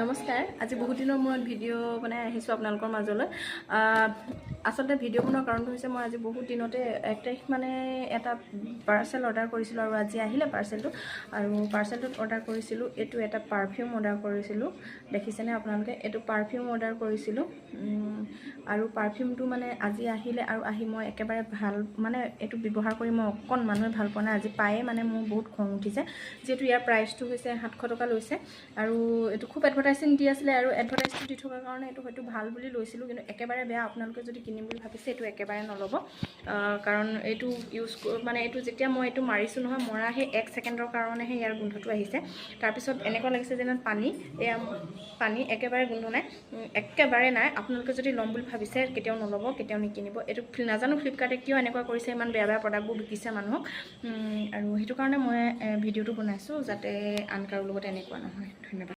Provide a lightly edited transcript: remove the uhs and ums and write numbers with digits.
নমস্কাৰ। আজি বহুত দিনৰ মূৰত ভিডিঅ' বনাই আহিছোঁ আপোনালোকৰ মাজলৈ। আচলতে ভিডিঅ' বনোৱাৰ কাৰণটো হৈছে মই আজি বহুত দিনতে 1 তাৰিখ মানে এটা পাৰ্চেল অৰ্ডাৰ কৰিছিলোঁ আৰু আজি আহিলে পাৰ্চেলটো। আৰু পাৰ্চেলটোত অৰ্ডাৰ কৰিছিলোঁ এইটো এটা পাৰফিউম অৰ্ডাৰ কৰিছিলোঁ। দেখিছেনে আপোনালোকে, এইটো পাৰফিউম অৰ্ডাৰ কৰিছিলোঁ আৰু পাৰফিউমটো মানে আজি আহিলে আৰু আহি মই একেবাৰে ভাল মানে এইটো ব্যৱহাৰ কৰি মই অকণমানো ভাল পোৱা নাই। আজি পায়ে মানে মোৰ বহুত খং উঠিছে, যিহেতু ইয়াৰ প্ৰাইচটো হৈছে 700 টকা লৈছে আৰু এইটো খুব এডভাৰটাইজিং দি আছিলে আৰু এডভাৰটাইজটো দি থকাৰ কাৰণে এইটো হয়তো ভাল বুলি লৈছিলোঁ, কিন্তু একেবাৰে বেয়া। আপোনালোকে যদি কিনিম বুলি ভাবিছে এইটো একেবাৰে নল'ব, কাৰণ এইটো মানে এইটো যেতিয়া মই এইটো মাৰিছোঁ নহয়, মৰা সেই 1 ছেকেণ্ডৰ কাৰণেহে ইয়াৰ গোন্ধটো আহিছে। তাৰপিছত এনেকুৱা লাগিছে যেন পানী, এয়া পানী, একেবাৰে গোন্ধ নাই, একেবাৰে নাই। আপোনালোকে যদি ল'ম বুলি ভাবিছে কেতিয়াও নল'ব, কেতিয়াও নিকিনিব। এইটো নাজানো ফ্লিপকাৰ্টে কিয় এনেকুৱা কৰিছে, ইমান বেয়া বেয়া প্ৰডাক্টবোৰ বিকিছে মানুহক, আৰু সেইটো কাৰণে মই ভিডিঅ'টো বনাইছোঁ যাতে আন কাৰো লগত এনেকুৱা নহয়। ধন্যবাদ।